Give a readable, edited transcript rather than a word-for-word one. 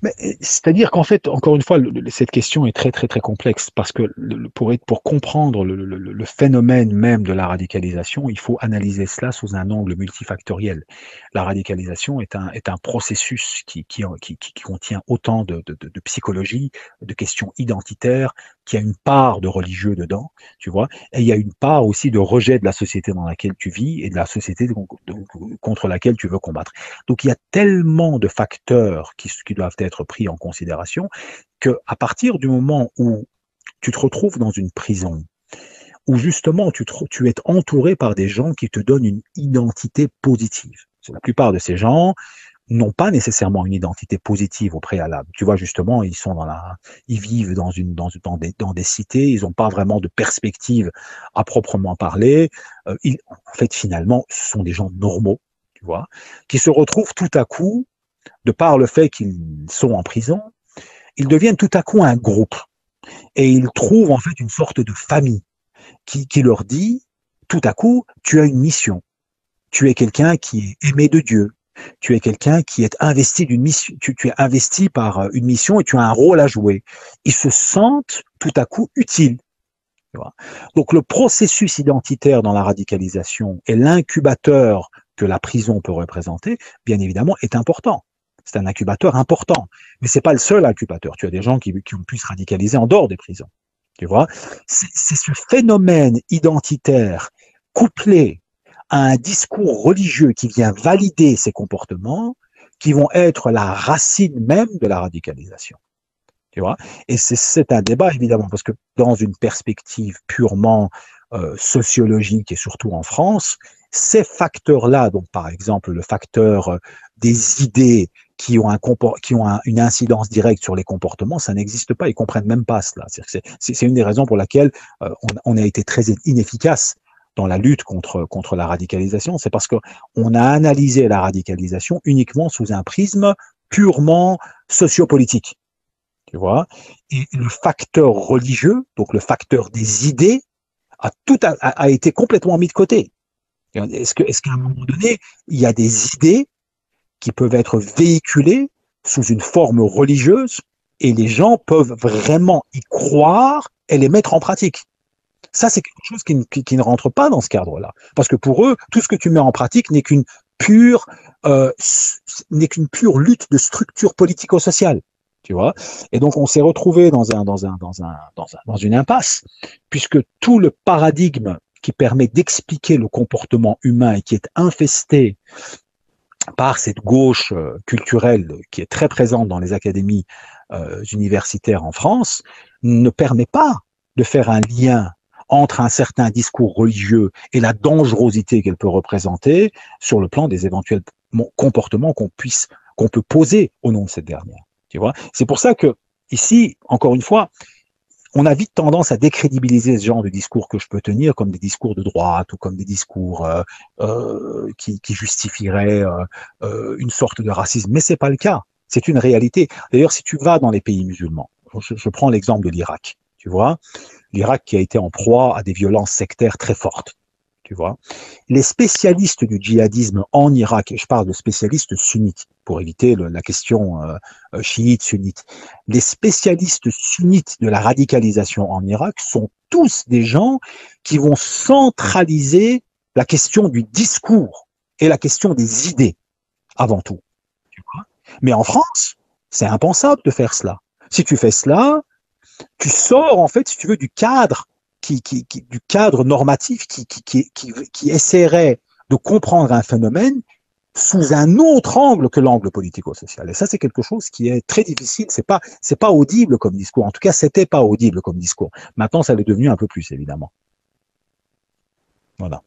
Mais c'est-à-dire qu'en fait, encore une fois, cette question est très très très complexe parce que pour comprendre le phénomène même de la radicalisation, il faut analyser cela sous un angle multifactoriel. La radicalisation est un processus qui contient autant de psychologie, de questions identitaires, qui a une part de religieux dedans, tu vois, et il y a une part aussi de rejet de la société dans laquelle tu vis et de la société contre laquelle tu veux combattre. Donc il y a tellement de facteurs qui doivent être pris en considération que à partir du moment où tu te retrouves dans une prison, où justement tu es entouré par des gens qui te donnent une identité positive. La plupart de ces gens n'ont pas nécessairement une identité positive au préalable. Tu vois, justement, ils vivent dans des cités, ils n'ont pas vraiment de perspective à proprement parler. En fait, finalement, ce sont des gens normaux, tu vois, qui se retrouvent tout à coup, de par le fait qu'ils sont en prison, ils deviennent tout à coup un groupe et ils trouvent en fait une sorte de famille qui leur dit tout à coup, tu as une mission, tu es quelqu'un qui est aimé de Dieu, tu es quelqu'un qui est investi d'une mission, tu es investi par une mission et tu as un rôle à jouer. Ils se sentent tout à coup utiles. Tu vois. Donc le processus identitaire dans la radicalisation et l'incubateur que la prison peut représenter, bien évidemment, est important. C'est un incubateur important, mais c'est pas le seul incubateur. Tu as des gens qui ont pu se radicaliser en dehors des prisons. Tu vois, c'est ce phénomène identitaire couplé à un discours religieux qui vient valider ces comportements qui vont être la racine même de la radicalisation. Tu vois, et c'est un débat évidemment parce que dans une perspective purement sociologique et surtout en France, ces facteurs-là, donc par exemple le facteur des idées qui ont une incidence directe sur les comportements, ça n'existe pas, ils comprennent même pas cela. C'est une des raisons pour laquelle on a été très inefficace dans la lutte contre la radicalisation, c'est parce qu'on a analysé la radicalisation uniquement sous un prisme purement sociopolitique. Tu vois, et le facteur religieux, donc le facteur des idées, a été complètement mis de côté. Est-ce qu'à un moment donné, il y a des idées qui peuvent être véhiculées sous une forme religieuse et les gens peuvent vraiment y croire et les mettre en pratique? Ça, c'est quelque chose qui ne rentre pas dans ce cadre-là. Parce que pour eux, tout ce que tu mets en pratique pure, n'est qu'une pure lutte de structure politico-sociale. Tu vois, et donc on s'est retrouvé dans une impasse, puisque tout le paradigme qui permet d'expliquer le comportement humain et qui est infesté par cette gauche culturelle qui est très présente dans les académies universitaires en France, ne permet pas de faire un lien entre un certain discours religieux et la dangerosité qu'elle peut représenter sur le plan des éventuels comportements qu'on peut poser au nom de cette dernière. Tu vois, c'est pour ça que ici, encore une fois, on a vite tendance à décrédibiliser ce genre de discours que je peux tenir comme des discours de droite ou comme des discours qui justifieraient une sorte de racisme. Mais c'est pas le cas. C'est une réalité. D'ailleurs, si tu vas dans les pays musulmans, je prends l'exemple de l'Irak. Tu vois, l'Irak qui a été en proie à des violences sectaires très fortes. Tu vois, les spécialistes du djihadisme en Irak, et je parle de spécialistes sunnites pour éviter la question chiite-sunnite, les spécialistes sunnites de la radicalisation en Irak sont tous des gens qui vont centraliser la question du discours et la question des idées avant tout. Tu vois. Mais en France, c'est impensable de faire cela. Si tu fais cela, tu sors en fait, si tu veux, du cadre du cadre normatif qui essaierait de comprendre un phénomène sous un autre angle que l'angle politico-social. Et ça, c'est quelque chose qui est très difficile. C'est pas audible comme discours. En tout cas, c'était pas audible comme discours. Maintenant, ça l'est devenu un peu plus, évidemment. Voilà.